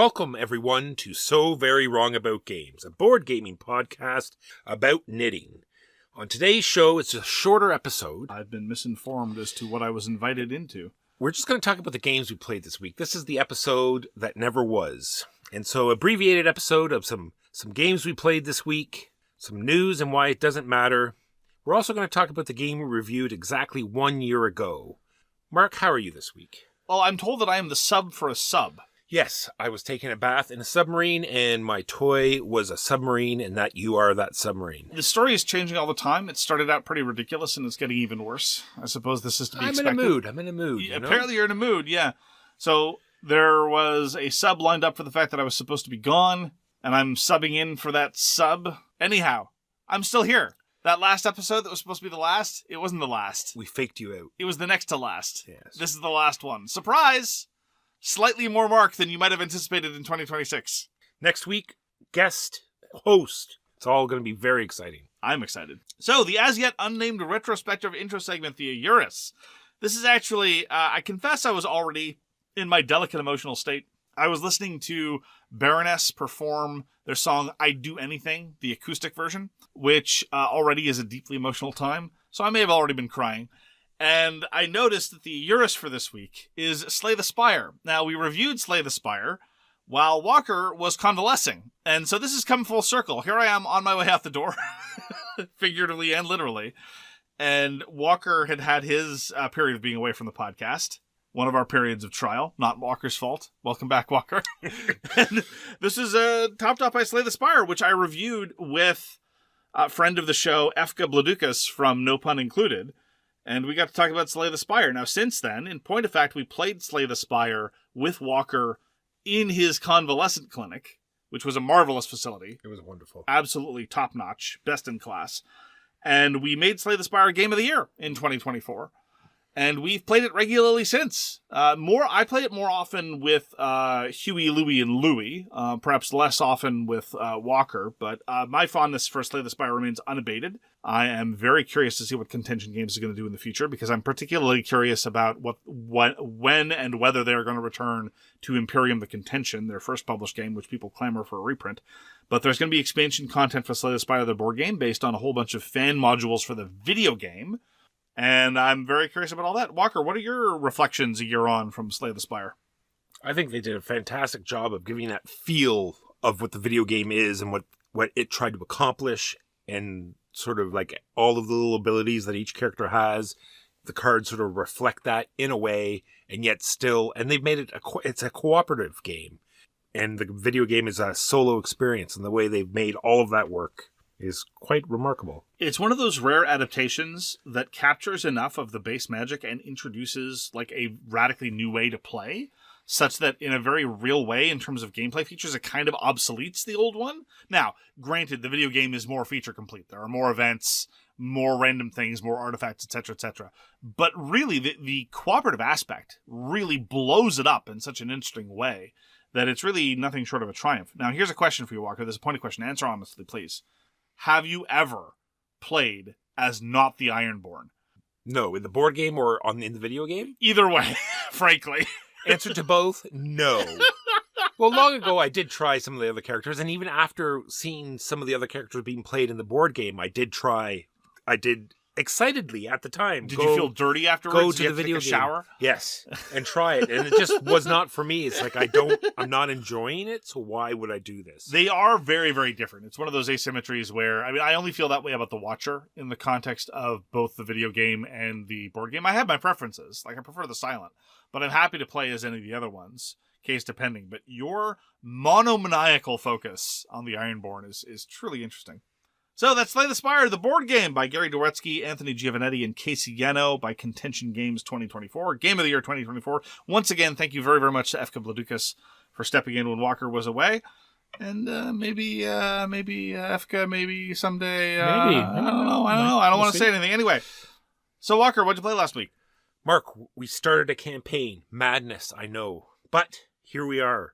Welcome, everyone, to So Very Wrong About Games, a board gaming podcast about knitting. On today's show, it's a shorter episode. I've been misinformed as to what I was invited into. We're just going to talk about the games we played this week. This is the episode that never was. And so, abbreviated episode of some games we played this week, some news and why it doesn't matter. We're also going to talk about the game we reviewed exactly 1 year ago. Mark, how are you this week? Well, I'm told that I am the sub for a sub. Yes, I was taking a bath in a submarine, and my toy was a submarine, and that you are that submarine. The story is changing all the time. It started out pretty ridiculous, and it's getting even worse. I suppose this is to be expected. I'm in a mood. Apparently you're in a mood, yeah. So there was a sub lined up for the fact that I was supposed to be gone, and I'm subbing in for that sub. Anyhow, I'm still here. That last episode that was supposed to be the last, it wasn't the last. We faked you out. It was the next to last. Yes. This is the last one. Surprise! Slightly more Mark than you might have anticipated in 2026. Next week, guest, host. It's all going to be very exciting. I'm excited. So, the as-yet unnamed retrospective intro segment, the AYURIS. This is actually, I confess I was already in my delicate emotional state. I was listening to Baroness perform their song, I'd Do Anything, the acoustic version, which already is a deeply emotional time. So I may have already been crying. And I noticed that the AYURIS for this week is Slay the Spire. Now, we reviewed Slay the Spire while Walker was convalescing. And so this has come full circle. Here I am on my way out the door, figuratively and literally. And Walker had his period of being away from the podcast. One of our periods of trial. Not Walker's fault. Welcome back, Walker. And this is topped off by Slay the Spire, which I reviewed with a friend of the show, Efka Bladukas from No Pun Included. And we got to talk about Slay the Spire. Now, since then, in point of fact, we played Slay the Spire with Walker in his convalescent clinic, which was a marvelous facility. It was wonderful. Absolutely top-notch, best in class. And we made Slay the Spire Game of the Year in 2024. And we've played it regularly since. I play it more often with Huey, Louie, and Louie. Perhaps less often with Walker. But my fondness for Slay the Spire remains unabated. I am very curious to see what Contention Games is going to do in the future, because I'm particularly curious about when and whether they're going to return to Imperium the Contention, their first published game, which people clamor for a reprint. But there's going to be expansion content for Slay the Spire, the board game, based on a whole bunch of fan modules for the video game. And I'm very curious about all that. Walker, what are your reflections a year on from Slay the Spire? I think they did a fantastic job of giving that feel of what the video game is and what it tried to accomplish, and sort of like all of the little abilities that each character has. The cards sort of reflect that in a way, and yet still, and they've made it it's a cooperative game. And the video game is a solo experience, and the way they've made all of that work is quite remarkable. It's one of those rare adaptations that captures enough of the base magic and introduces like a radically new way to play, such that in a very real way, in terms of gameplay features, it kind of obsoletes the old one. Now, granted, the video game is more feature complete. There are more events, more random things, more artifacts, etc., etc. But really, the cooperative aspect really blows it up in such an interesting way that it's really nothing short of a triumph. Now, here's a question for you, Walker. There's a pointed question. Answer honestly, please. Have you ever played as not the Ironborn? No, in the board game or in the video game? Either way, frankly. Answer to both, no. Well, long ago, I did try some of the other characters, and even after seeing some of the other characters being played in the board game, I did excitedly at the time. Did you feel dirty afterwards? Go to the video game. Shower? Yes, and try it. And it just was not for me. It's like I'm not enjoying it, so why would I do this? They are very, very different. It's one of those asymmetries where, I only feel that way about The Watcher in the context of both the video game and the board game. I have my preferences. Like, I prefer the silent, but I'm happy to play as any of the other ones, case depending. But your monomaniacal focus on the Ironborn is truly interesting. So that's Slay the Spire, the board game by Gary Dworetsky, Anthony Giovannetti, and Casey Yano by Contention Games 2024, Game of the Year 2024. Once again, thank you very, very much to Efka Bladukas for stepping in when Walker was away. And maybe Efka, maybe someday. Maybe. I don't know. I don't want to say anything. Anyway, so Walker, what'd you play last week? Mark, we started a campaign. Madness, I know. But here we are.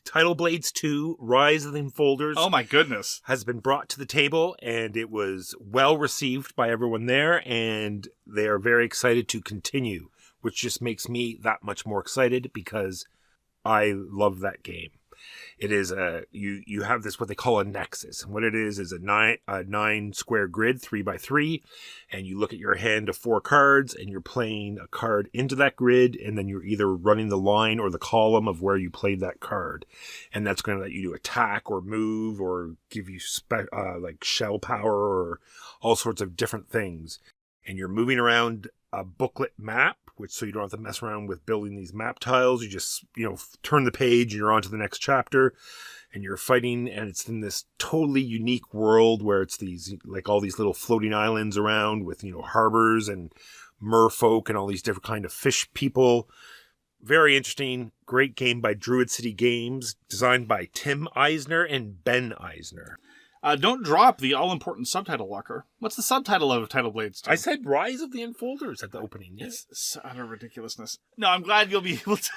Tidal Blades 2, Rise of the Enfolders. Oh my goodness. Has been brought to the table, and it was well received by everyone there, and they are very excited to continue, which just makes me that much more excited because I love that game. It is you have this what they call a nexus, and what it is a nine square grid, 3x3, and you look at your hand of 4 cards, and you're playing a card into that grid, and then you're either running the line or the column of where you played that card, and that's going to let you do attack or move or give you like shell power or all sorts of different things, and you're moving around a booklet map, which so you don't have to mess around with building these map tiles. You just, turn the page and you're on to the next chapter, and you're fighting, and it's in this totally unique world where it's these, like all these little floating islands around with, harbors and merfolk and all these different kind of fish people. Very interesting. Great game by Druid City Games, designed by Tim Eisner and Ben Eisner. Don't drop the all-important subtitle, Walker. What's the subtitle of Tidal Blades 2? I said Rise of the Enfolders at the opening. Yes. It's utter ridiculousness. No, I'm glad you'll be able to...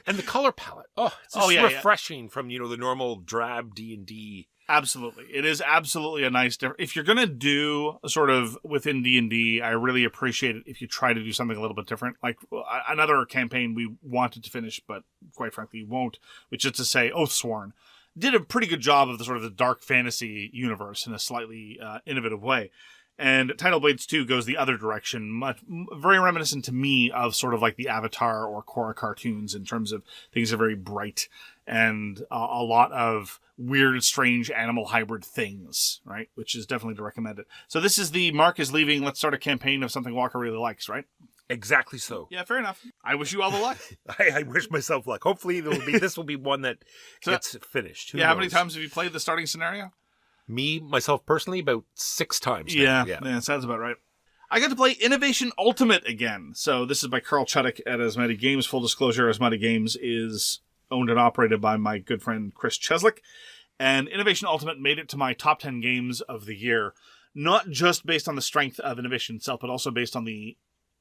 And the color palette. Oh, it's just refreshing from, the normal drab D&D. Absolutely. It is absolutely a nice... If you're going to do sort of within D&D, I really appreciate it if you try to do something a little bit different. Like another campaign we wanted to finish, but quite frankly won't, which is to say Oathsworn. Did a pretty good job of the sort of the dark fantasy universe in a slightly innovative way. And Tidal Blades 2 goes the other direction, very reminiscent to me of sort of like the Avatar or Korra cartoons in terms of things are very bright and a lot of weird, strange animal hybrid things, right? Which is definitely to recommend it. So this is the Mark is leaving, let's start a campaign of something Walker really likes, right? Exactly so. Yeah, fair enough. I wish you all the luck. I wish myself luck. Hopefully this will be one that gets finished. Who knows? How many times have you played the starting scenario? Me, myself personally, about 6 times. Yeah, sounds about right. I got to play Innovation Ultimate again. So this is by Carl Chudyk at Asmadi Games. Full disclosure, Asmadi Games is owned and operated by my good friend Chris Cheslick. And Innovation Ultimate made it to my top 10 games of the year. Not just based on the strength of Innovation itself, but also based on the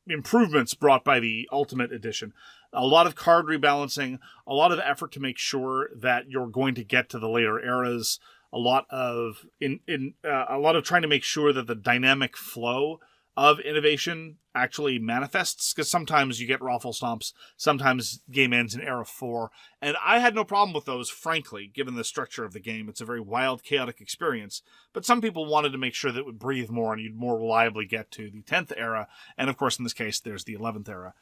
improvements brought by the Ultimate Edition. A lot of card rebalancing, a lot of effort to make sure that you're going to get to the later eras, a lot of trying to make sure that the dynamic flow of innovation actually manifests, because sometimes you get raffle stomps, sometimes game ends in era 4, and I had no problem with those, frankly, given the structure of the game. It's a very wild, chaotic experience, but some people wanted to make sure that it would breathe more and you'd more reliably get to the 10th era, and of course in this case there's the 11th era.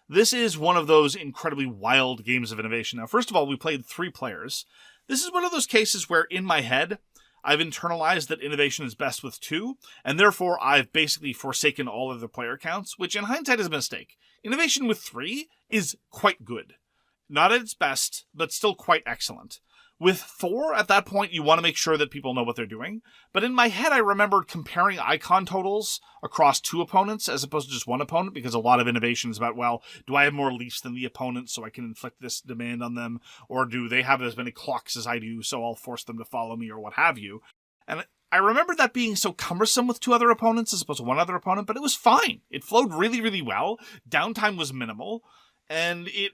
This is one of those incredibly wild games of innovation. Now, first of all, we played 3 players. This is one of those cases where, in my head, I've internalized that innovation is best with 2, and therefore I've basically forsaken all other player counts, which in hindsight is a mistake. Innovation with 3 is quite good. Not at its best, but still quite excellent. With 4, at that point, you want to make sure that people know what they're doing. But in my head, I remembered comparing icon totals across 2 opponents as opposed to just 1 opponent, because a lot of innovation is about, well, do I have more leafs than the opponent so I can inflict this demand on them? Or do they have as many clocks as I do so I'll force them to follow me, or what have you? And I remember that being so cumbersome with 2 other opponents as opposed to 1 other opponent, but it was fine. It flowed really, really well. Downtime was minimal. And it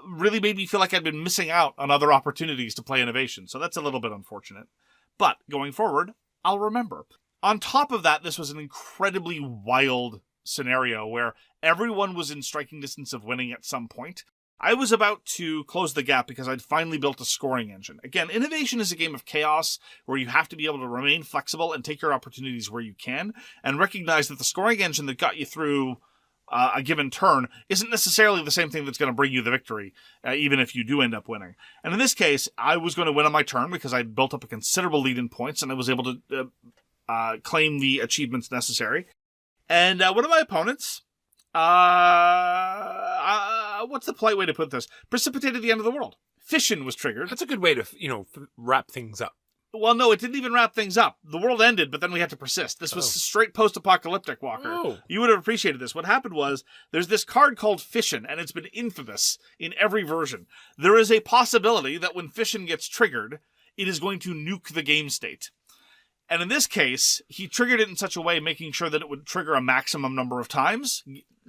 really made me feel like I'd been missing out on other opportunities to play innovation. So that's a little bit unfortunate. But going forward, I'll remember. On top of that, this was an incredibly wild scenario where everyone was in striking distance of winning at some point. I was about to close the gap because I'd finally built a scoring engine. Again, innovation is a game of chaos where you have to be able to remain flexible and take your opportunities where you can, and recognize that the scoring engine that got you through a given turn isn't necessarily the same thing that's going to bring you the victory, even if you do end up winning. And in this case, I was going to win on my turn because I'd built up a considerable lead in points, and I was able to claim the achievements necessary. And one of my opponents, what's the polite way to put this? Precipitated the end of the world. Fission was triggered. That's a good way to, wrap things up. Well, no, it didn't even wrap things up. The world ended, but then we had to persist. This was straight post-apocalyptic, Walker. Oh. You would have appreciated this. What happened was, there's this card called Fission, and it's been infamous in every version. There is a possibility that when Fission gets triggered, it is going to nuke the game state. And in this case, he triggered it in such a way, making sure that it would trigger a maximum number of times,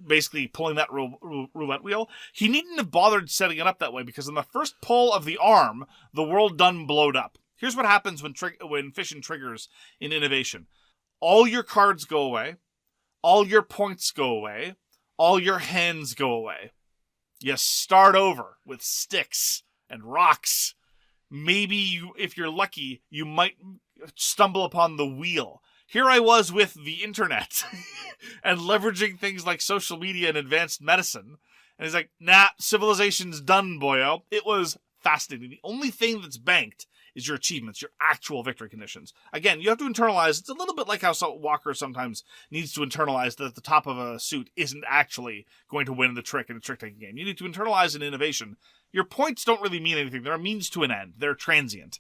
basically pulling that roulette wheel. He needn't have bothered setting it up that way, because in the first pull of the arm, the world done blowed up. Here's what happens when Fission triggers in innovation. All your cards go away. All your points go away. All your hands go away. You start over with sticks and rocks. maybe if you're lucky, you might stumble upon the wheel. Here I was with the internet and leveraging things like social media and advanced medicine. And he's like, nah, civilization's done, boyo. It was fascinating. The only thing that's banked is your achievements, your actual victory conditions. Again, you have to internalize. It's a little bit like how Walker sometimes needs to internalize that the top of a suit isn't actually going to win the trick in a trick-taking game. You need to internalize an innovation. Your points don't really mean anything. They're a means to an end. They're transient.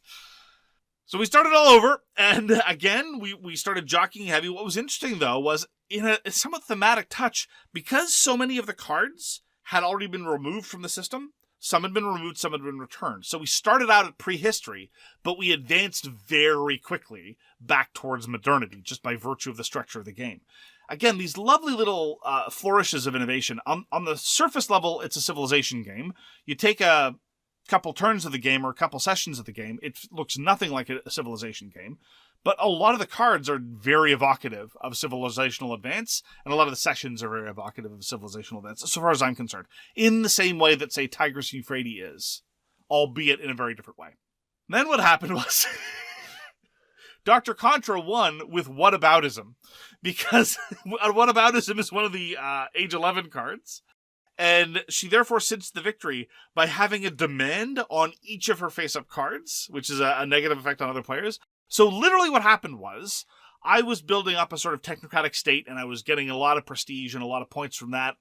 So we started all over, and again, we started jockeying heavy. What was interesting, though, was in a somewhat thematic touch, because so many of the cards had already been removed from the system. Some had been removed, some had been returned. So we started out at prehistory, but we advanced very quickly back towards modernity, just by virtue of the structure of the game. Again, these lovely little flourishes of innovation. On the surface level, it's a civilization game. You take a couple turns of the game or a couple sessions of the game, it looks nothing like a civilization game. But a lot of the cards are very evocative of civilizational advance, and a lot of the sessions are very evocative of civilizational advance, as far as I'm concerned. In the same way that, say, Tigris Euphrates is, albeit in a very different way. And then what happened was Dr. Contra won with whataboutism, because whataboutism is one of the Age 11 cards, and she therefore cinched the victory by having a demand on each of her face-up cards, which is a negative effect on other players. So literally what happened was, I was building up a sort of technocratic state, and I was getting a lot of prestige and a lot of points from that.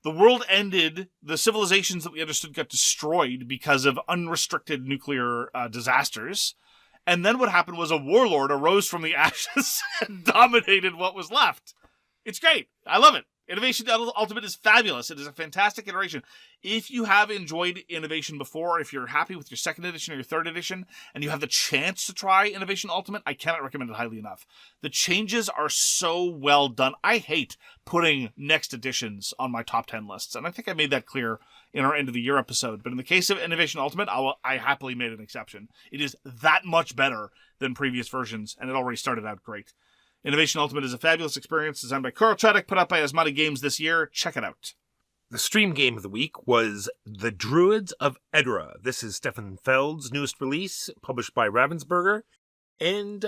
The world ended, the civilizations that we understood got destroyed because of unrestricted nuclear disasters. And then what happened was a warlord arose from the ashes and dominated what was left. It's great. I love it. Innovation Ultimate is fabulous. It is a fantastic iteration. If you have enjoyed Innovation before, if you're happy with your second edition or your third edition, and you have the chance to try Innovation Ultimate, I cannot recommend it highly enough. The changes are so well done. I hate putting next editions on my top 10 lists, and I think I made that clear in our end of the year episode. But in the case of Innovation Ultimate, I happily made an exception. It is that much better than previous versions, and it already started out great. Innovation Ultimate is a fabulous experience designed by Chudyk, put out by Asmadi Games this year. Check it out. The stream game of the week was The Druids of Edora. This is Stefan Feld's newest release, published by Ravensburger. And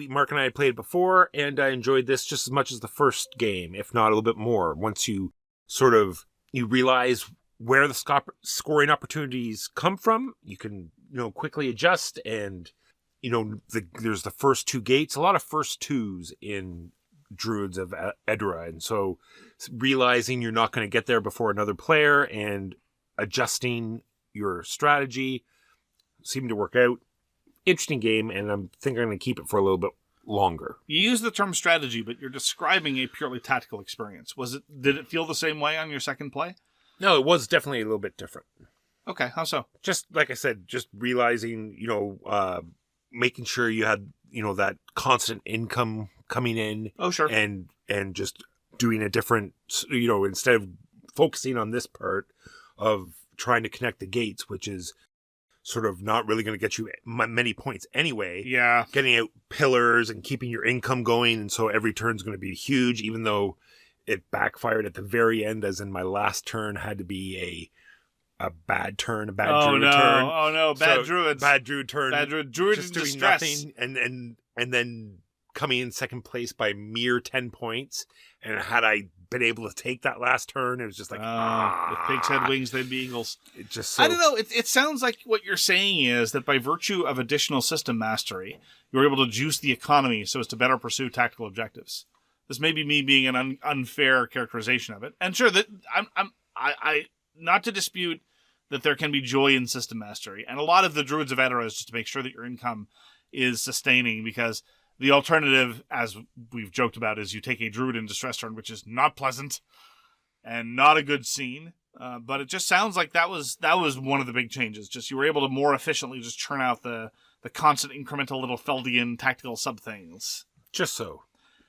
Mark and I had played it before, and I enjoyed this just as much as the first game, if not a little bit more. Once you you realize where the scoring opportunities come from, you can quickly adjust, and there's the first two gates, a lot of first twos in Druids of Edora, and so realizing you're not going to get there before another player and adjusting your strategy seemed to work out. Interesting game, and I think I'm going to keep it for a little bit longer. You use the term strategy, but you're describing a purely tactical experience. Did it feel the same way on your second play? No, it was definitely a little bit different. Okay, how so? Just like I said, just realizing, making sure you had, that constant income coming in. Oh, sure. And just doing a different, instead of focusing on this part of trying to connect the gates, which is sort of not really going to get you many points anyway. Yeah. Getting out pillars and keeping your income going. And so every turn's going to be huge, even though it backfired at the very end, as in my last turn had to be a bad turn, a bad druid turn. Oh no, bad druids. Bad druid turn. Bad druid just in doing distress. Nothing, and then coming in second place by mere 10 points. And had I been able to take that last turn, it was just like, If pigs had wings, they'd be eagles. It just I don't know. It sounds like what you're saying is that by virtue of additional system mastery, you're able to juice the economy so as to better pursue tactical objectives. This may be me being an unfair characterization of it. And sure, that I not to dispute that there can be joy in system mastery. And a lot of the Druids of Edora is just to make sure that your income is sustaining, because the alternative, as we've joked about, is you take a Druid in distress turn, which is not pleasant and not a good scene. But it just sounds like that was one of the big changes. Just you were able to more efficiently just churn out the constant incremental little Feldian tactical sub-things. Just so.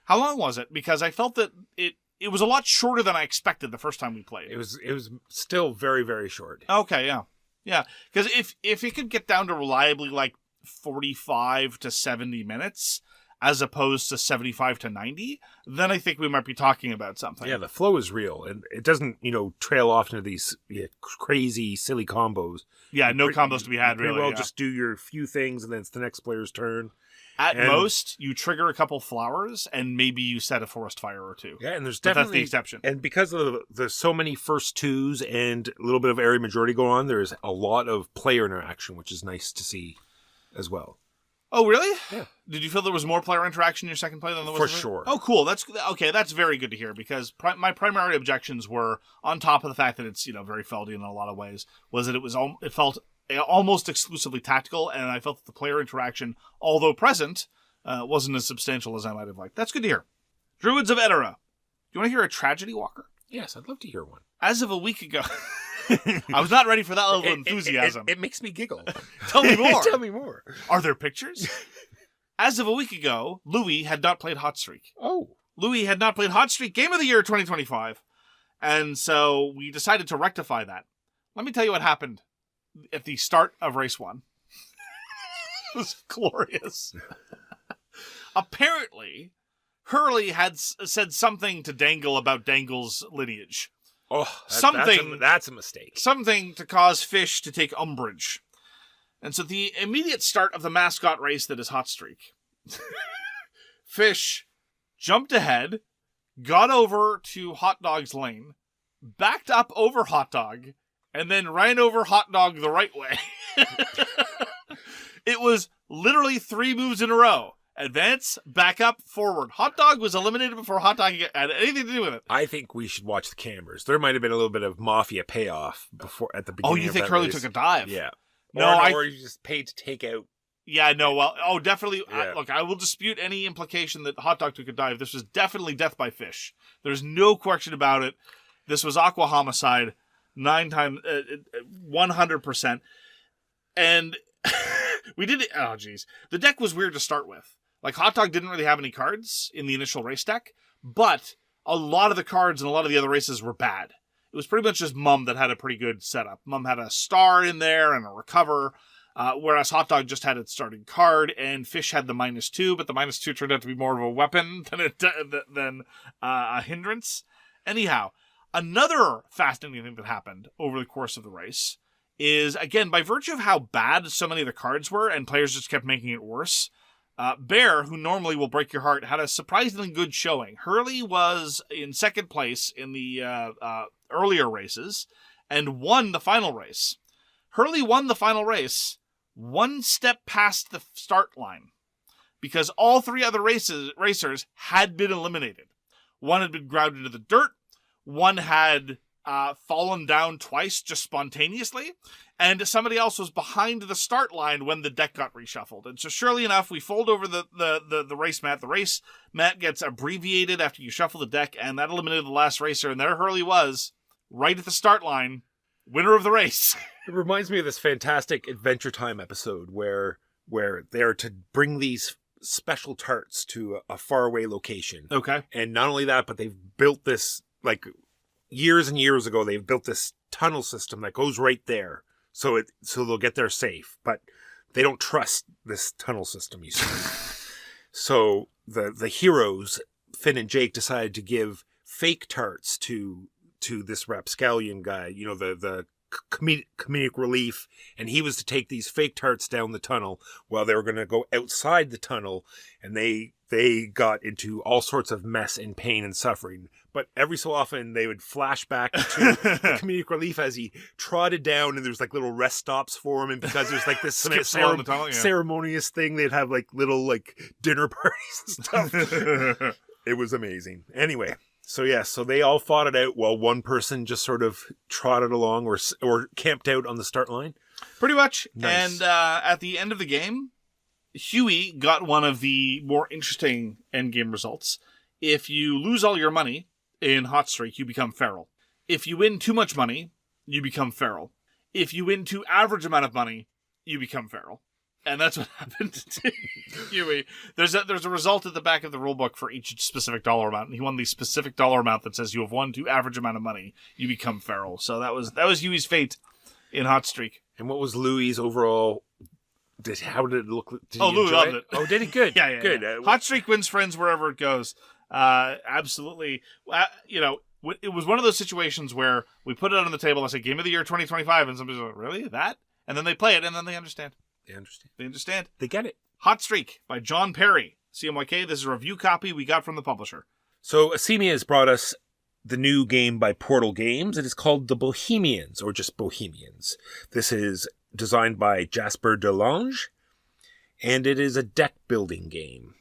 How long was it? Because I felt that it was a lot shorter than I expected the first time we played. It was still very, very short. Okay, yeah. Yeah, because if it could get down to reliably like 45 to 70 minutes, as opposed to 75 to 90, then I think we might be talking about something. Yeah, the flow is real, and it doesn't, trail off into these crazy, silly combos. Yeah, no combos to be had, really. Well, just do your few things, and then it's the next player's turn. At most, you trigger a couple flowers, and maybe you set a forest fire or two. Yeah, and there's But definitely... that's the exception. And because of the so many first twos and a little bit of area majority going on, there's a lot of player interaction, which is nice to see as well. Oh, really? Yeah. Did you feel there was more player interaction in your second play than there was? For sure. Oh, cool. That's very good to hear, because my primary objections were, on top of the fact that it's very Feldian in a lot of ways, was that it felt almost exclusively tactical, and I felt that the player interaction, although present, wasn't as substantial as I might have liked. That's good to hear. Druids of Edora. Do you want to hear a tragedy, Walker? Yes, I'd love to hear one. As of a week ago... I was not ready for that level of enthusiasm. It makes me giggle. Tell me more. Tell me more. Are there pictures? As of a week ago, Louis had not played Hot Streak. Oh. Louis had not played Hot Streak Game of the Year 2025. And so we decided to rectify that. Let me tell you what happened at the start of Race 1. It was glorious. Apparently, Hurley had said something to Dangle about Dangle's lineage. Oh, that's a mistake. Something to cause Fish to take umbrage. And so the immediate start of the mascot race that is Hot Streak, Fish jumped ahead, got over to Hot Dog's lane, backed up over Hot Dog, and then ran over Hot Dog the right way. It was literally 3 moves in a row. Advance, back up, forward. Hot Dog was eliminated before Hot Dog had anything to do with it. I think we should watch the cameras. There might have been a little bit of Mafia payoff before at the beginning. Oh, you think Hurley took a dive? Yeah. Or you just paid to take out. Yeah, no, well, definitely. Yeah. Look, I will dispute any implication that Hot Dog took a dive. This was definitely death by fish. There's no question about it. This was aqua homicide, 100%. And we did it. Oh, geez. The deck was weird to start with. Like, Hot Dog didn't really have any cards in the initial race deck, but a lot of the cards in a lot of the other races were bad. It was pretty much just Mum that had a pretty good setup. Mum had a star in there and a recover, whereas Hot Dog just had its starting card, and Fish had the -2, but the -2 turned out to be more of a weapon than a hindrance. Anyhow, another fascinating thing that happened over the course of the race is, again, by virtue of how bad so many of the cards were, and players just kept making it worse, Bear, who normally will break your heart, had a surprisingly good showing. Hurley was in second place in the earlier races and won the final race. Hurley won the final race 1 step past the start line because all 3 other racers had been eliminated. One had been ground into the dirt, one had fallen down twice just spontaneously, and somebody else was behind the start line when the deck got reshuffled. And so surely enough, we fold over the race mat. The race mat gets abbreviated after you shuffle the deck, and that eliminated the last racer, and there Hurley was, right at the start line, winner of the race. It reminds me of this fantastic Adventure Time episode where they're to bring these special tarts to a faraway location. Okay. And not only that, but they've built this, like, years and years ago, they've built this tunnel system that goes right there. So they'll get there safe, but they don't trust this tunnel system, you see. So the heroes, Finn and Jake, decided to give fake tarts to this rapscallion guy, the comedic relief, and he was to take these fake tarts down the tunnel while they were going to go outside the tunnel, and they got into all sorts of mess and pain and suffering. But every so often they would flash back to the comedic relief as he trotted down, and there's like little rest stops for him, and because there's like this ceremonious thing, they'd have like little like dinner parties and stuff. It was amazing. Anyway, so they all fought it out while one person just sort of trotted along or camped out on the start line. Pretty much. Nice. And at the end of the game, Huey got one of the more interesting endgame results. If you lose all your money in Hot Streak, you become feral. If you win too much money, you become feral. If you win too average amount of money, you become feral. And that's what happened to Huey. There's a result at the back of the rulebook for each specific dollar amount, and he won the specific dollar amount that says you have won too average amount of money, you become feral. So that was Huey's fate in Hot Streak. And what was Louis' overall How did it look? Did Oh, you Louis enjoy loved it. Oh, did he? Good. Yeah. Good. Hot streak wins friends wherever it goes. Absolutely. It was one of those situations where we put it on the table. I say, Game of the Year 2025, and somebody's like, really? That? And then they play it, and then they understand. They understand. They understand. They get it. Hot Streak by John Perry. CMYK, this is a review copy we got from the publisher. So Asmadi has brought us the new game by Portal Games. It is called The Bohemians, or just Bohemians. This is designed by Jasper de Lange, and it is a deck-building game.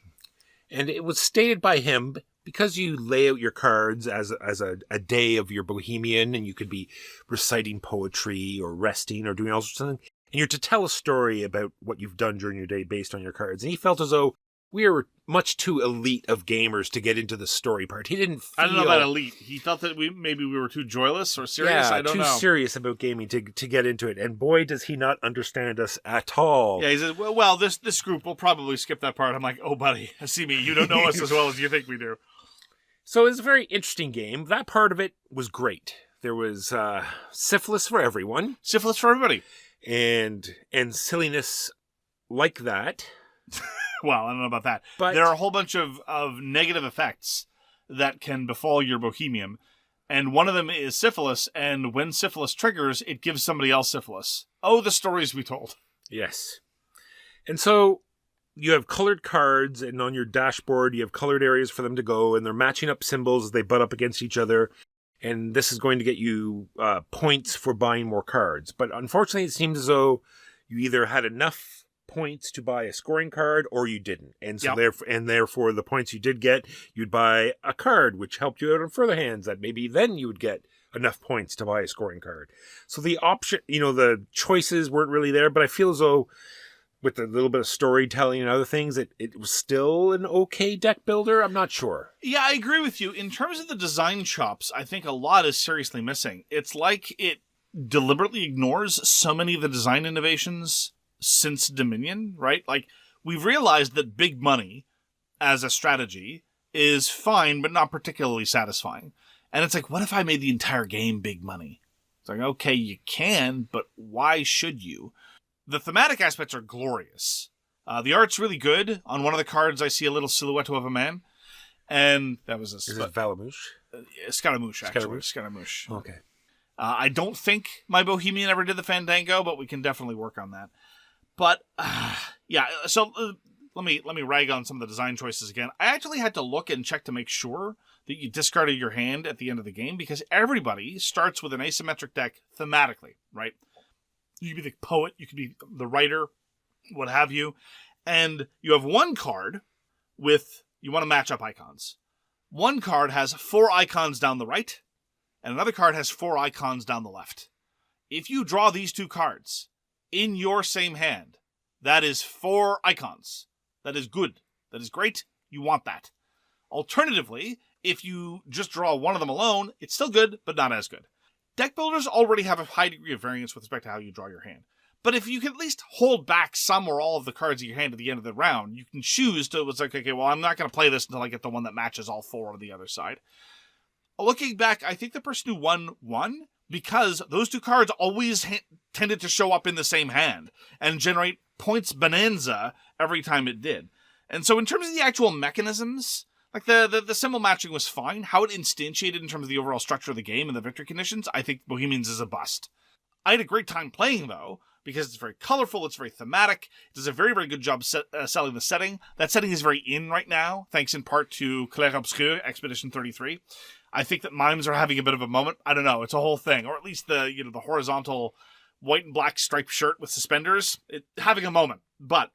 And it was stated by him, because you lay out your cards as a day of your Bohemian, and you could be reciting poetry or resting or doing all sorts of things, and you're to tell a story about what you've done during your day based on your cards. And he felt as though we were much too elite of gamers to get into the story part. He didn't feel... I don't know about elite. He felt that maybe we were too joyless or serious. I don't know. Too serious about gaming to get into it. And boy, does he not understand us at all. Yeah, he says, well, this group will probably skip that part. I'm like, oh, buddy, see me. You don't know us as well as you think we do. So it's a very interesting game. That part of it was great. There was syphilis for everyone. Syphilis for everybody. And silliness like that. Well, I don't know about that. But there are a whole bunch of negative effects that can befall your Bohemian. And one of them is syphilis. And when syphilis triggers, it gives somebody else syphilis. Oh, the stories we told. Yes. And so you have colored cards, and on your dashboard you have colored areas for them to go, and they're matching up symbols as they butt up against each other. And this is going to get you points for buying more cards. But unfortunately, it seemed as though you either had enough points to buy a scoring card or you didn't. And so therefore the points you did get, you'd buy a card, which helped you out on further hands that maybe then you would get enough points to buy a scoring card. So the option, the choices weren't really there, but I feel as though with a little bit of storytelling and other things, it was still an okay deck builder. I'm not sure. Yeah, I agree with you. In terms of the design chops, I think a lot is seriously missing. It's like it deliberately ignores so many of the design innovations since Dominion, right? Like, we've realized that big money as a strategy is fine, but not particularly satisfying. And it's like, what if I made the entire game big money? It's like, okay, you can, but why should you? The thematic aspects are glorious. The art's really good. On one of the cards, I see a little silhouette of a man. And that was Is it Valamouche? Scaramouche, actually. Scaramouche. Okay. I don't think my Bohemian ever did the Fandango, but we can definitely work on that. But, so let me rag on some of the design choices again. I actually had to look and check to make sure that you discarded your hand at the end of the game, because everybody starts with an asymmetric deck thematically, right? You could be the poet, you could be the writer, what have you. And you have one card with, you want to match up icons. One card has 4 icons down the right, and another card has 4 icons down the left. If you draw these 2 cards in your same hand, that is 4 icons. That is good. That is great. You want that. Alternatively, if you just draw one of them alone, it's still good, but not as good. Deck builders already have a high degree of variance with respect to how you draw your hand. But if you can at least hold back some or all of the cards in your hand at the end of the round, you can choose to, it's like, okay, well, I'm not going to play this until I get the one that matches all 4 on the other side. Looking back, I think the person who won because those 2 cards always tended to show up in the same hand and generate points bonanza every time it did. And so in terms of the actual mechanisms, like the symbol matching was fine. How it instantiated in terms of the overall structure of the game and the victory conditions, I think Bohemians is a bust. I had a great time playing, though, because it's very colorful, it's very thematic, it does a very, very good job selling the setting. That setting is very in right now, thanks in part to Clair Obscur, Expedition 33. I think that mimes are having a bit of a moment. I don't know, it's a whole thing. Or at least the horizontal white and black striped shirt with suspenders, having a moment. But,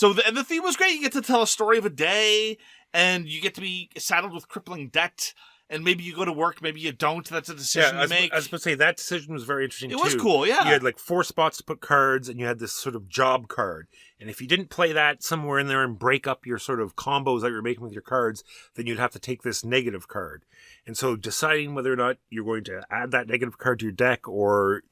and the theme was great. You get to tell a story of a day, and you get to be saddled with crippling debt, and maybe you go to work, maybe you don't. That's a decision you make. I was about to say, that decision was very interesting, too. It was cool, yeah. You had like 4 spots to put cards, and you had this sort of job card. And if you didn't play that somewhere in there and break up your sort of combos that you're making with your cards, then you'd have to take this negative card. And so deciding whether or not you're going to add that negative card to your deck or,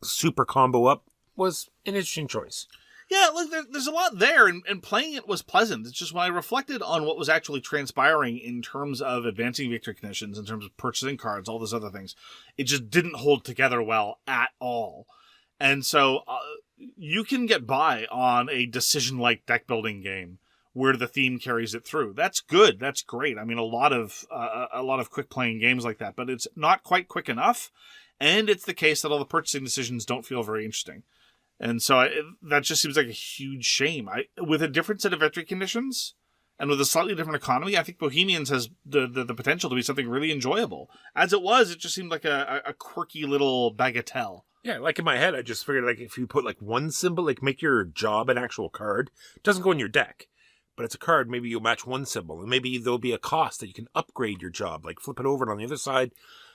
super combo up was an interesting choice. Yeah, look, there's a lot there, and playing it was pleasant. It's just when I reflected on what was actually transpiring in terms of advancing victory conditions, in terms of purchasing cards, all those other things, it just didn't hold together well at all. And so you can get by on a decision-like deck building game where the theme carries it through. That's good. That's great. I mean, a lot of quick playing games like that, but it's not quite quick enough. And it's the case that all the purchasing decisions don't feel very interesting. And so that just seems like a huge shame. With a different set of victory conditions and with a slightly different economy, I think Bohemians has the potential to be something really enjoyable. As it was, it just seemed like a quirky little bagatelle. Yeah, like in my head, I just figured like if you put like one symbol, like make your job an actual card, it doesn't go in your deck. But it's a card, maybe you'll match one symbol, and maybe there'll be a cost that you can upgrade your job, like flip it over, and on the other side,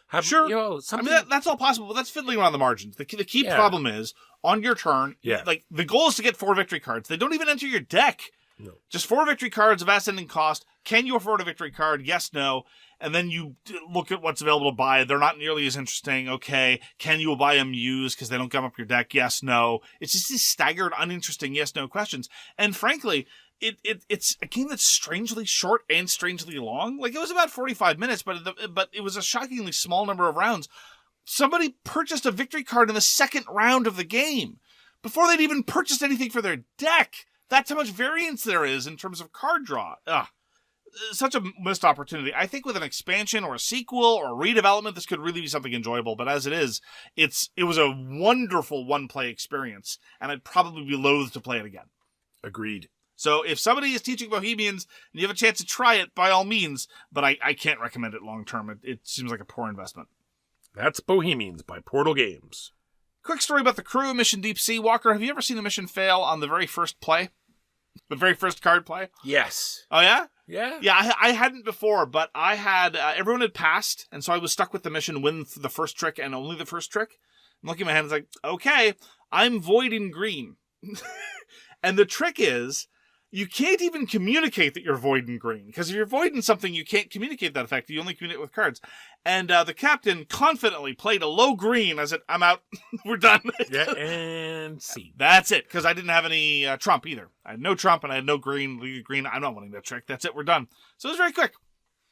have something. I mean, that's all possible, but that's fiddling around the margins. The key problem is, on your turn, like the goal is to get 4 victory cards. They don't even enter your deck. No. Just 4 victory cards of ascending cost. Can you afford a victory card? Yes, no. And then you look at what's available to buy. They're not nearly as interesting. Okay. Can you buy them used because they don't come up your deck? Yes, no. It's just these staggered, uninteresting yes, no questions. And frankly, it's a game that's strangely short and strangely long. Like, it was about 45 minutes, but it was a shockingly small number of rounds. Somebody purchased a victory card in the second round of the game before they'd even purchased anything for their deck. That's how much variance there is in terms of card draw. Ugh. Such a missed opportunity. I think with an expansion or a sequel or a redevelopment, this could really be something enjoyable. But as it is, it was a wonderful one-play experience, and I'd probably be loath to play it again. Agreed. So if somebody is teaching Bohemians and you have a chance to try it, by all means, but I can't recommend it long-term. It seems like a poor investment. That's Bohemians by Portal Games. Quick story about the crew, Mission Deep Sea. Walker, have you ever seen a mission fail on the very first play? The very first card play? Yes. Oh, yeah? Yeah. Yeah, I hadn't before, but I had, everyone had passed, and so I was stuck with the mission, win the first trick and only the first trick. I'm looking at my hand, it's like, okay, I'm void in green. And the trick is, you can't even communicate that you're void in green, because if you're void in something, you can't communicate that effect. You only communicate with cards. And the captain confidently played a low green. I said, I'm out. We're done. Yeah, and see. That's it, because I didn't have any trump either. I had no trump, and I had no green. I'm not winning that trick. That's it. We're done. So it was very quick.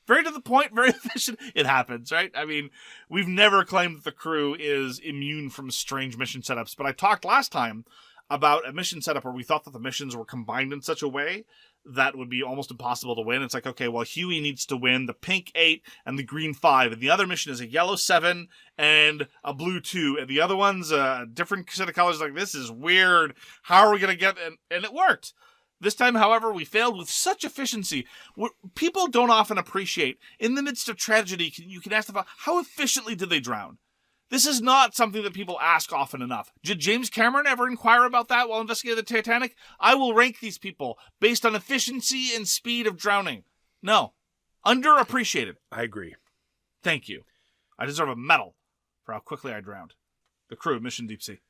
Very to the point, very efficient. It happens, right? I mean, we've never claimed that the crew is immune from strange mission setups, but I talked last time about a mission setup where we thought that the missions were combined in such a way that would be almost impossible to win. It's like, okay, well, Huey needs to win the pink 8 and the green 5, and the other mission is a yellow 7 and a blue 2, and the other one's a different set of colors. Like, this is weird. How are we going to get... And it worked. This time, however, we failed with such efficiency. People don't often appreciate, in the midst of tragedy, you can ask them about how efficiently did they drown? This is not something that people ask often enough. Did James Cameron ever inquire about that while investigating the Titanic? I will rank these people based on efficiency and speed of drowning. No. Underappreciated. I agree. Thank you. I deserve a medal for how quickly I drowned. The crew of Mission Deep Sea.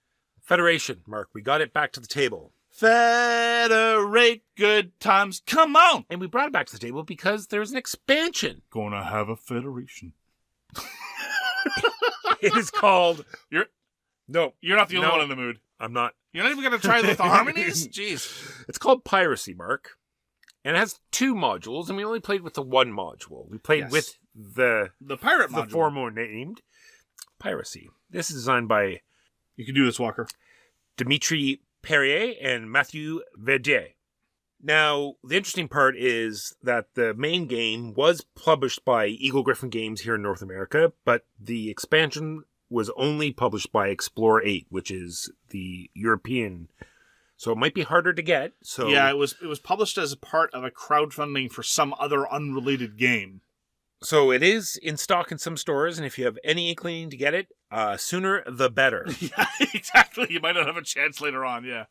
Federation, Mark. We got it back to the table. Federate good times. Come on! And we brought it back to the table because there's an expansion. Gonna have a federation. It is called... You're not the only one in the mood. I'm not. You're not even going to try with the harmonies? Jeez. It's called Piracy, Mark. And it has 2 modules, and we only played with the 1 module. We played with the pirate module. The 4 more named Piracy. This is designed by... You can do this, Walker. Dimitri Perrier and Matthier Verdier. Now, the interesting part is that the main game was published by Eagle Gryphon Games here in North America, but the expansion was only published by Explore 8, which is the European. So it might be harder to get. So yeah, it was published as a part of a crowdfunding for some other unrelated game. So it is in stock in some stores, and if you have any inkling to get it, sooner the better. Yeah, exactly. You might not have a chance later on, yeah.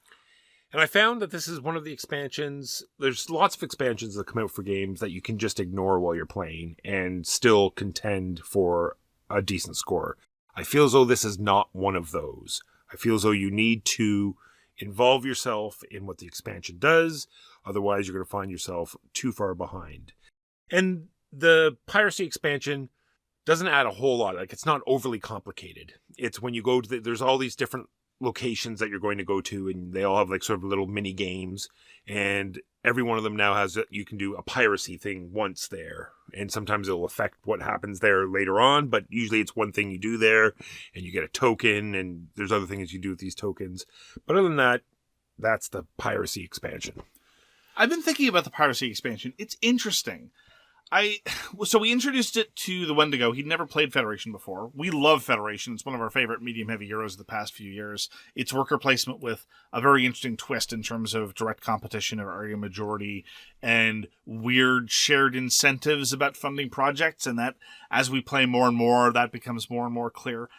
And I found that this is one of the expansions. There's lots of expansions that come out for games that you can just ignore while you're playing and still contend for a decent score. I feel as though this is not one of those. I feel as though you need to involve yourself in what the expansion does. Otherwise, you're going to find yourself too far behind. And the Piracy expansion doesn't add a whole lot. Like, it's not overly complicated. It's when you go to there's all these different locations that you're going to go to, and they all have like sort of little mini games, and every one of them now has you can do a piracy thing once there, and sometimes it'll affect what happens there later on, but usually it's one thing you do there and you get a token, and there's other things you do with these tokens. But other than that, that's the piracy expansion. I've been thinking about the piracy expansion. It's interesting. So we introduced it to the Wendigo. He'd never played Federation before. We love Federation. It's one of our favorite medium-heavy Euros of the past few years. It's worker placement with a very interesting twist in terms of direct competition or area majority and weird shared incentives about funding projects, and that as we play more and more, that becomes more and more clear.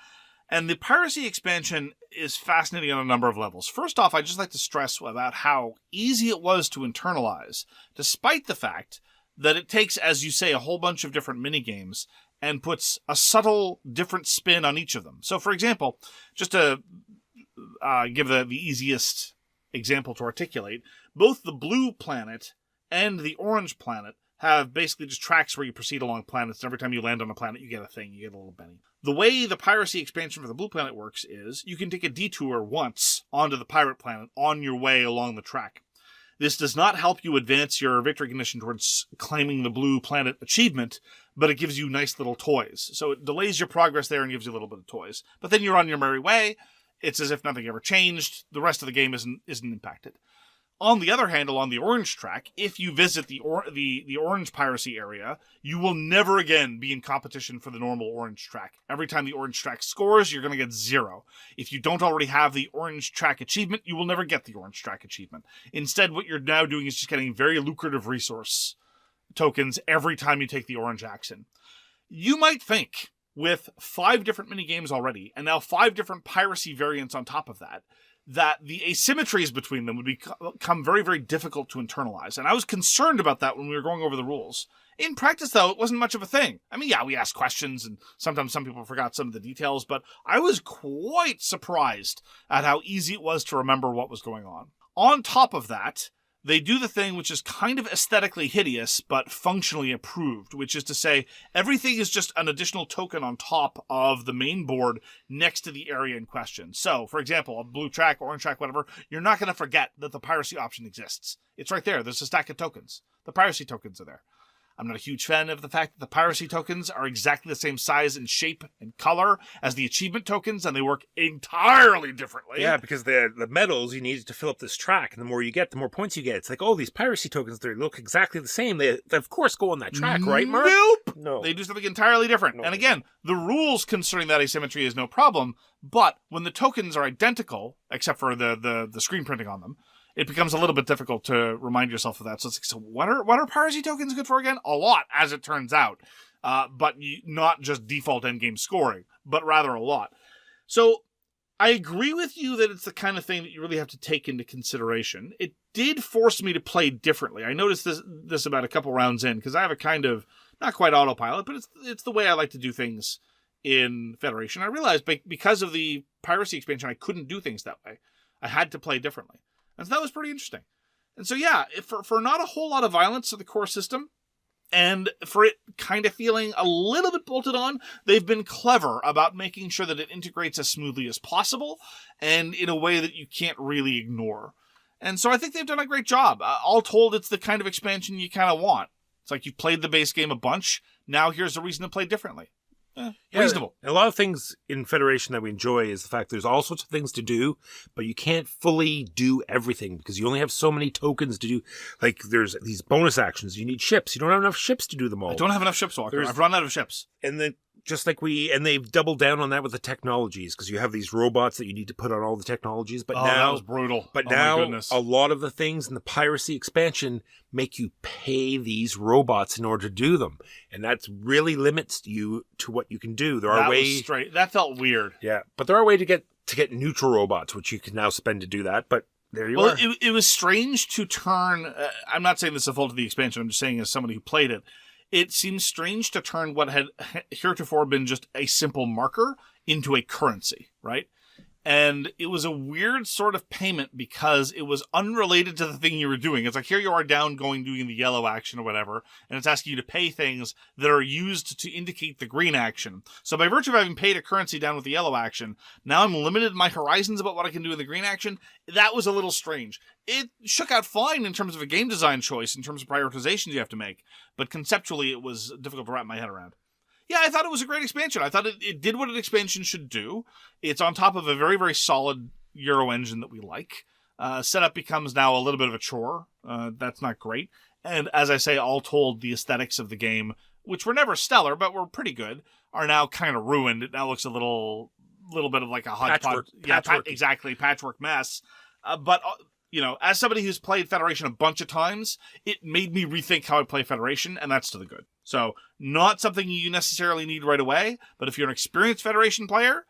And the piracy expansion is fascinating on a number of levels. First off, I'd just like to stress about how easy it was to internalize, despite the fact that it takes, as you say, a whole bunch of different minigames and puts a subtle different spin on each of them. So, for example, just to give the easiest example to articulate, both the blue planet and the orange planet have basically just tracks where you proceed along planets, and every time you land on a planet, you get a thing, you get a little Benny. The way the piracy expansion for the blue planet works is you can take a detour once onto the pirate planet on your way along the track. This does not help you advance your victory condition towards claiming the blue planet achievement, but it gives you nice little toys. So it delays your progress there and gives you a little bit of toys. But then you're on your merry way. It's as if nothing ever changed. The rest of the game isn't impacted. On the other hand, along the orange track, if you visit the orange piracy area, you will never again be in competition for the normal orange track. Every time the orange track scores, you're going to get 0. If you don't already have the orange track achievement, you will never get the orange track achievement. Instead, what you're now doing is just getting very lucrative resource tokens every time you take the orange action. You might think, with 5 different minigames already, and now 5 different piracy variants on top of that, that the asymmetries between them would become very, very difficult to internalize. And I was concerned about that when we were going over the rules. In practice, though, it wasn't much of a thing. I mean, yeah, we asked questions, and sometimes some people forgot some of the details, but I was quite surprised at how easy it was to remember what was going on. On top of that, they do the thing which is kind of aesthetically hideous, but functionally approved, which is to say everything is just an additional token on top of the main board next to the area in question. So, for example, a blue track, orange track, whatever, you're not going to forget that the piracy option exists. It's right there. There's a stack of tokens. The piracy tokens are there. I'm not a huge fan of the fact that the piracy tokens are exactly the same size and shape and color as the achievement tokens, and they work entirely differently. Yeah, because the medals you need to fill up this track, and the more you get, the more points you get. It's like, oh, these piracy tokens, they look exactly the same. They of course go on that track, right, Mark? Nope! No. They do something entirely different. No. And again, the rules concerning that asymmetry is no problem, but when the tokens are identical, except for the screen printing on them, it becomes a little bit difficult to remind yourself of that. So it's like, so what are piracy tokens good for again? A lot, as it turns out. But not just default endgame scoring, but rather a lot. So I agree with you that it's the kind of thing that you really have to take into consideration. It did force me to play differently. I noticed this about a couple rounds in, because I have a kind of, not quite autopilot, but it's the way I like to do things in Federation. I realized because of the piracy expansion, I couldn't do things that way. I had to play differently. And so that was pretty interesting. And so, yeah, for not a whole lot of violence to the core system, and for it kind of feeling a little bit bolted on, they've been clever about making sure that it integrates as smoothly as possible, and in a way that you can't really ignore. And so I think they've done a great job. All told, it's the kind of expansion you kind of want. It's like you played the base game a bunch, now here's a reason to play differently. Reasonable. A lot of things in Federation that we enjoy is the fact there's all sorts of things to do, but you can't fully do everything because you only have so many tokens to do. Like, there's these bonus actions. You need ships. You don't have enough ships to do them all. I don't have enough ships, Walker. I've run out of ships. And then they've doubled down on that with the technologies, because you have these robots that you need to put on all the technologies. But now that was brutal. But my now goodness. a lot of the things in the piracy expansion make you pay these robots in order to do them, and that really limits you to what you can do. There are ways. That felt weird. Yeah, but there are ways to get neutral robots, which you can now spend to do that. But there you are. It was strange to turn. I'm not saying this is a fault of the expansion. I'm just saying as somebody who played it. It seems strange to turn what had heretofore been just a simple marker into a currency, right? And it was a weird sort of payment because it was unrelated to the thing you were doing. It's like, here you are doing the yellow action or whatever, and it's asking you to pay things that are used to indicate the green action. So by virtue of having paid a currency down with the yellow action, now I'm limited in my horizons about what I can do in the green action. That was a little strange. It shook out fine in terms of a game design choice, in terms of prioritizations you have to make, but conceptually it was difficult to wrap my head around. Yeah, I thought it was a great expansion. I thought it did what an expansion should do. It's on top of a very, very solid Euro engine that we like. Setup becomes now a little bit of a chore. That's not great. And as I say, all told, the aesthetics of the game, which were never stellar, but were pretty good, are now kind of ruined. It now looks a little bit of like a hodgepodge. Exactly, patchwork mess. But as somebody who's played Federation a bunch of times, it made me rethink how I play Federation, and that's to the good. So, not something you necessarily need right away, but if you're an experienced Federation player,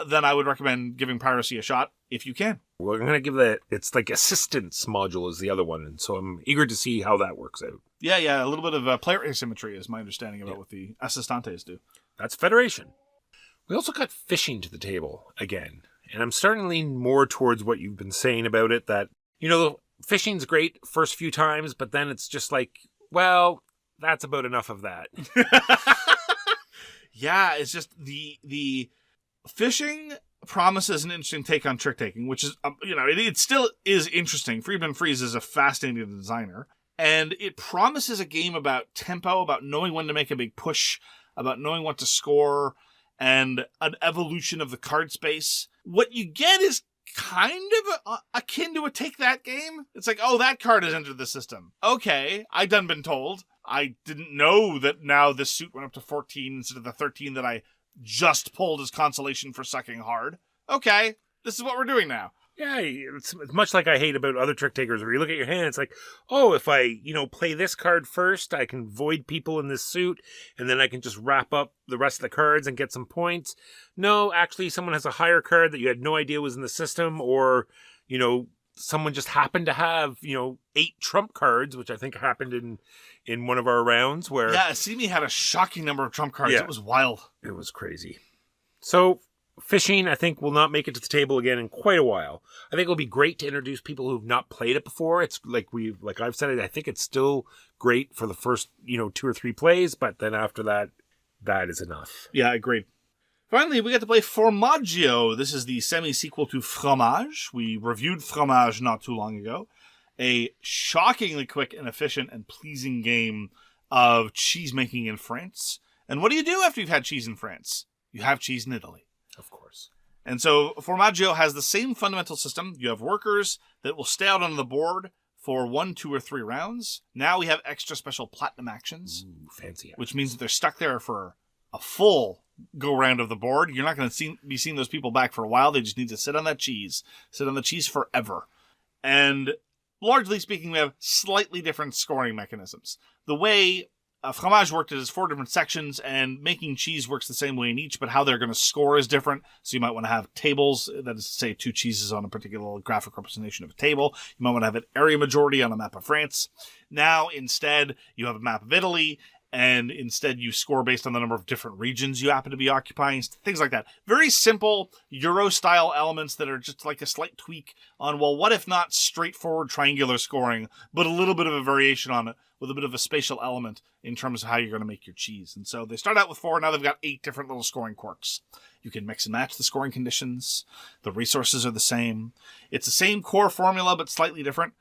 then I would recommend giving Piracy a shot if you can. We're going to give it's like assistance module is the other one, and so I'm eager to see how that works out. Yeah, a little bit of player asymmetry is my understanding about what the Assistantes do. That's Federation. We also got fishing to the table again, and I'm starting to lean more towards what you've been saying about it, that, fishing's great first few times, but then it's just like, well, that's about enough of that. Yeah, it's just the fishing promises an interesting take on trick taking, which is, it still is interesting. Friese is a fascinating designer, and it promises a game about tempo, about knowing when to make a big push, about knowing what to score, and an evolution of the card space. What you get is kind of akin to a take that game. It's like, oh, that card has entered the system. Okay, I done been told. I didn't know that now this suit went up to 14 instead of the 13 that I just pulled as consolation for sucking hard. Okay, this is what we're doing now. Yeah, it's much like I hate about other trick takers, where you look at your hand, it's like, oh, if I, play this card first, I can void people in this suit, and then I can just wrap up the rest of the cards and get some points. No, actually, someone has a higher card that you had no idea was in the system, or, someone just happened to have, 8 trump cards, which I think happened in one of our rounds where... Yeah, Asimi had a shocking number of trump cards. Yeah. It was wild. It was crazy. So, fishing, I think, will not make it to the table again in quite a while. I think it'll be great to introduce people who've not played it before. It's like I've said it, I think it's still great for the first, 2 or 3 plays, but then after that, that is enough. Yeah, agreed. Finally, we get to play Formaggio. This is the semi-sequel to Fromage. We reviewed Fromage not too long ago. A shockingly quick and efficient and pleasing game of cheese making in France. And what do you do after you've had cheese in France? You have cheese in Italy. Of course. And so Formaggio has the same fundamental system. You have workers that will stay out on the board for 1, 2, or 3 rounds. Now we have extra special platinum actions. Ooh, fancy actions. Which means that they're stuck there for a full go-round of the board. You're not going to be seeing those people back for a while. They just need to sit on that cheese. Sit on the cheese forever. And largely speaking, we have slightly different scoring mechanisms. The way Fromage worked is 4 different sections, and making cheese works the same way in each, but how they're going to score is different. So you might want to have tables, that is to say 2 cheeses on a particular graphic representation of a table. You might want to have an area majority on a map of France. Now, instead, you have a map of Italy, and instead you score based on the number of different regions you happen to be occupying, things like that. Very simple Euro-style elements that are just like a slight tweak on, well, what if not straightforward triangular scoring, but a little bit of a variation on it, with a bit of a spatial element in terms of how you're going to make your cheese. And so they start out with 4, now they've got 8 different little scoring quirks. You can mix and match the scoring conditions. The resources are the same. It's the same core formula, but slightly different.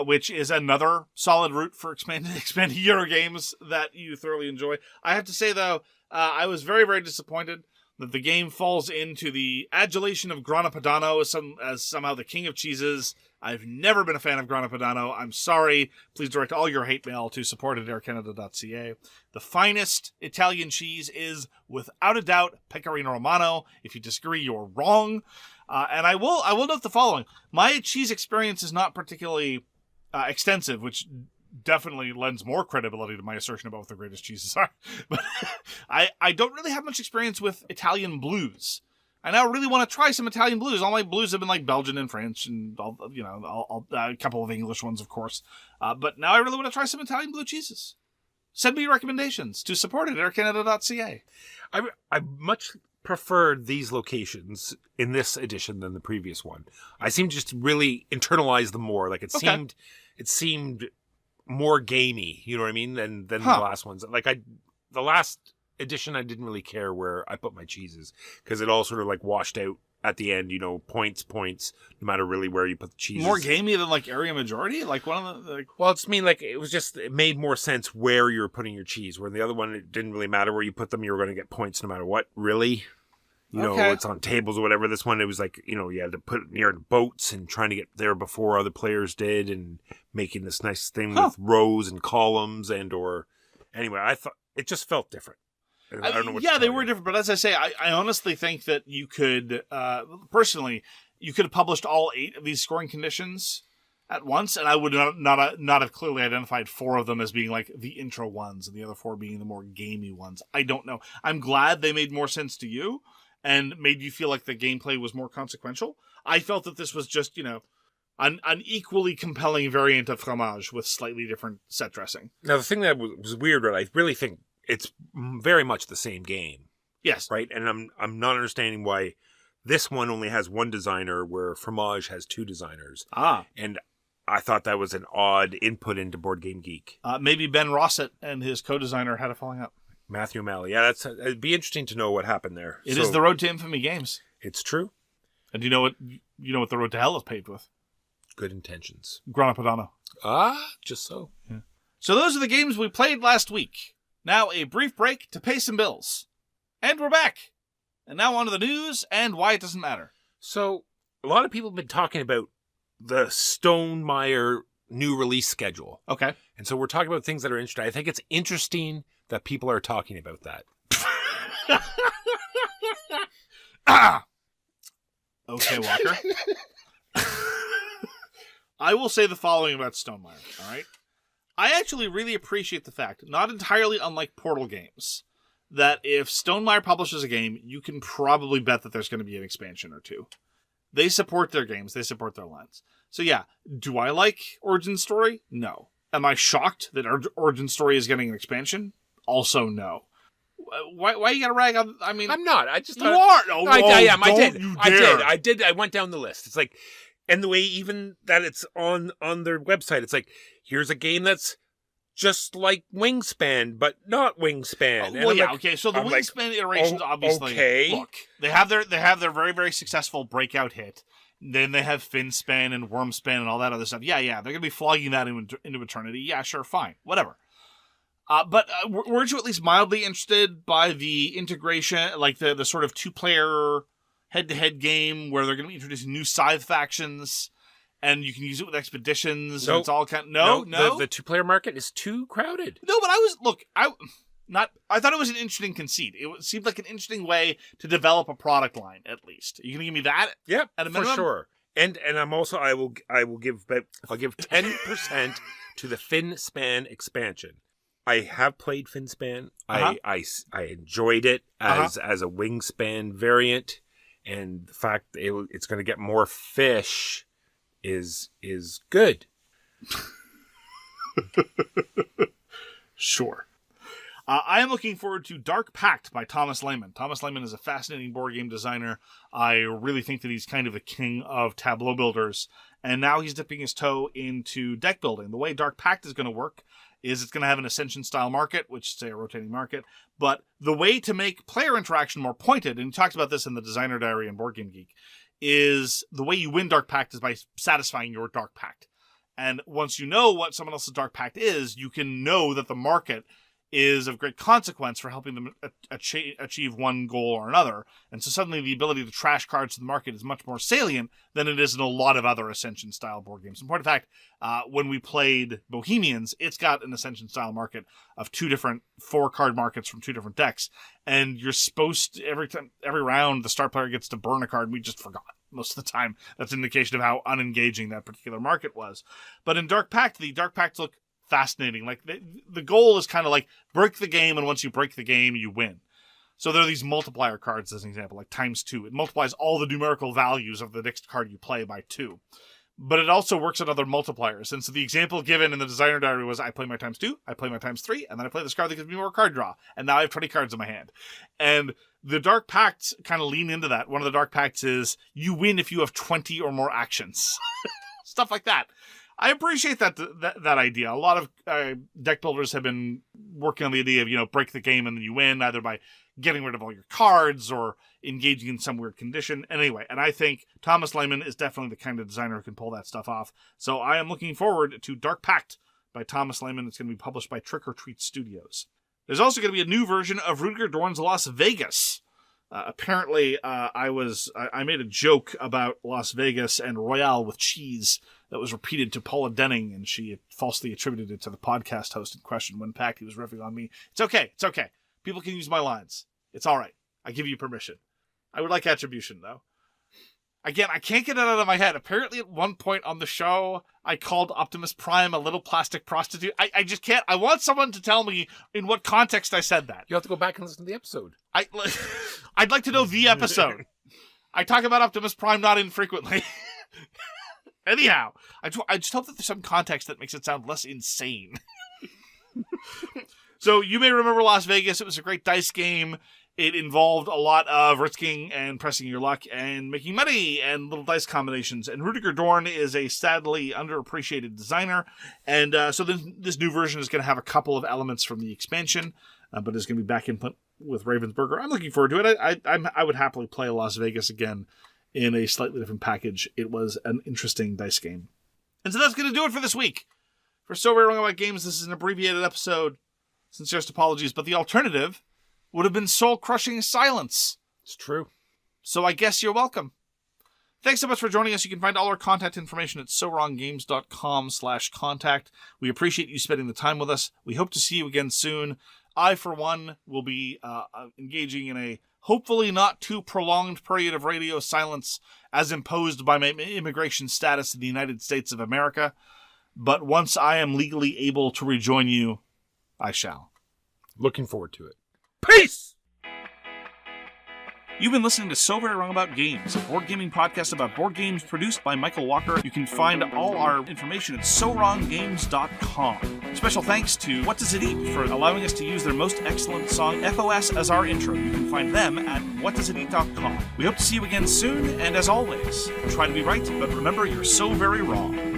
Which is another solid route for expanded Euro games that you thoroughly enjoy. I have to say, though, I was very, very disappointed that the game falls into the adulation of Grana Padano as somehow the king of cheeses. I've never been a fan of Grana Padano. I'm sorry. Please direct all your hate mail to support@aircanada.ca. The finest Italian cheese is, without a doubt, Pecorino Romano. If you disagree, you're wrong. And I will note the following. My cheese experience is not particularly extensive, which definitely lends more credibility to my assertion about what the greatest cheeses are. But I don't really have much experience with Italian blues. I now really want to try some Italian blues. All my blues have been like Belgian and French, and a couple of English ones, of course. But now I really want to try some Italian blue cheeses. Send me your recommendations to support@aircanada.ca. I much preferred these locations in this edition than the previous one. I seemed to just really internalize them more. Like it seemed more gamey, you know what I mean, than the last ones. Like the last edition, I didn't really care where I put my cheeses because it all sort of like washed out at the end, you know, points, no matter really where you put the cheeses. More gamey than like area majority? Like one of the... Well, it's mean like it made more sense where you were putting your cheese. Where in the other one, it didn't really matter where you put them. You were going to get points no matter what, really. You know, it's on tables or whatever. This one, it was like, you know, you had to put it near the boats and trying to get there before other players did and making this nice thing with rows and columns or... Anyway, I thought it just felt different. I don't know what they were different, but as I say, I honestly think that you could, personally, you could have published all 8 of these scoring conditions at once, and I would not have clearly identified 4 of them as being like the intro ones, and the other 4 being the more gamey ones. I don't know. I'm glad they made more sense to you, and made you feel like the gameplay was more consequential. I felt that this was just, you know, an equally compelling variant of Fromage with slightly different set dressing. Now, the thing that was weird, I really think it's very much the same game. Yes. Right? And I'm not understanding why this one only has 1 designer where Fromage has 2 designers. And I thought that was an odd input into Board Game Geek. Maybe Ben Rosset and his co-designer had a falling out. Matthew O'Malley. Yeah, it'd be interesting to know what happened there. It is the road to Infamy games. It's true. And do you know what the road to hell is paved with? Good intentions. Grana Padano. Just so. Yeah. So those are the games we played last week. Now a brief break to pay some bills. And we're back. And now on to the news and why it doesn't matter. So, a lot of people have been talking about the Stonemaier new release schedule. Okay. And so we're talking about things that are interesting. I think it's interesting that people are talking about that. Okay, Walker. I will say the following about Stonemaier, all right? I actually really appreciate the fact, not entirely unlike Portal games, that if Stonemaier publishes a game, you can probably bet that there's going to be an expansion or 2. They support their games. They support their lines. So yeah, do I like Origin Story? No. Am I shocked that Origin Story is getting an expansion? Also no. Why you gotta rag on... I mean... I'm not. I just... You are! No, I am. I did. I went down the list. It's like... And the way even that it's on their website, it's like, here's a game that's just like Wingspan, but not Wingspan. Well, yeah, okay. So the Wingspan iterations, obviously, okay. Look, they have their very, very successful breakout hit. Then they have Finspan and Wormspan and all that other stuff. Yeah, they're gonna be flogging that into eternity. Yeah, sure, fine, whatever. But weren't you at least mildly interested by the integration, like the sort of 2-player head-to-head game where they're going to be introducing new scythe factions, and you can use it with expeditions, and it's all kind of... No? The 2-player market is too crowded. No, but I thought it was an interesting conceit. It seemed like an interesting way to develop a product line, at least. Are you going to give me that? Yep, at a minimum? For sure. And I'm also... I'll give 10% to the Finspan expansion. I have played Finspan. I enjoyed it as a Wingspan variant. And the fact that it's going to get more fish is good. Sure. I am looking forward to Dark Pact by Thomas Lehman. Thomas Lehman is a fascinating board game designer. I really think that he's kind of the king of tableau builders. And now he's dipping his toe into deck building. The way Dark Pact is going to work is it's going to have an Ascension-style market, which is, say, a rotating market. But the way to make player interaction more pointed, and he talks about this in the Designer Diary and Board Game Geek, is the way you win Dark Pact is by satisfying your Dark Pact. And once you know what someone else's Dark Pact is, you can know that the market is of great consequence for helping them achieve one goal or another. And so suddenly the ability to trash cards to the market is much more salient than it is in a lot of other Ascension-style board games. In point of fact, when we played Bohemians, it's got an Ascension-style market of 2 different 4-card markets from 2 different decks. And you're supposed to, every round, the start player gets to burn a card. We just forgot. Most of the time, that's an indication of how unengaging that particular market was. But in Dark Pact, the Dark Pacts look fascinating. Like the goal is kind of like break the game, and once you break the game, you win. So there are these multiplier cards, as an example, like ×2. It multiplies all the numerical values of the next card you play by 2. but it also works on other multipliers. And so the example given in the designer diary was I play my ×2, I play my ×3, and then I play this card that gives me more card draw. And now I have 20 cards in my hand. And the Dark Pacts kind of lean into that. One of the Dark Pacts is you win if you have 20 or more actions. Stuff like that. I appreciate that idea. A lot of deck builders have been working on the idea of, break the game and then you win, either by getting rid of all your cards or engaging in some weird condition. Anyway, and I think Thomas Lehman is definitely the kind of designer who can pull that stuff off. So I am looking forward to Dark Pact by Thomas Lehman. It's going to be published by Trick or Treat Studios. There's also going to be a new version of Rudiger Dorn's Las Vegas. Apparently, I made a joke about Las Vegas and Royale with cheese that was repeated to Paula Denning, and she falsely attributed it to the podcast host in question when Pact he was riffing on me. It's okay. People can use my lines. It's all right. I give you permission. I would like attribution, though. Again, I can't get it out of my head. Apparently, at one point on the show, I called Optimus Prime a little plastic prostitute. I just can't. I want someone to tell me in what context I said that. You have to go back and listen to the episode. I'd like to know the episode. I talk about Optimus Prime not infrequently. Anyhow, I just hope that there's some context that makes it sound less insane. So you may remember Las Vegas. It was a great dice game. It involved a lot of risking and pressing your luck and making money and little dice combinations. And Rudiger Dorn is a sadly underappreciated designer. And so this new version is going to have a couple of elements from the expansion, but it's going to be back input with Ravensburger. I'm looking forward to it. I would happily play Las Vegas again in a slightly different package. It was an interesting dice game. And so that's going to do it for this week. For So Very Wrong About Games, this is an abbreviated episode. Sincerest apologies, but the alternative would have been soul-crushing silence. It's true. So I guess you're welcome. Thanks so much for joining us. You can find all our contact information at sowronggames.com/contact. We appreciate you spending the time with us. We hope to see you again soon. I, for one, will be engaging in a hopefully not too prolonged period of radio silence as imposed by my immigration status in the United States of America. But once I am legally able to rejoin you, I shall. Looking forward to it. Peace! You've been listening to So Very Wrong About Games, a board gaming podcast about board games produced by Michael Walker. You can find all our information at sowronggames.com. Special thanks to What Does It Eat for allowing us to use their most excellent song, FOS, as our intro. You can find them at whatdoesiteat.com. We hope to see you again soon, and as always, try to be right, but remember you're so very wrong.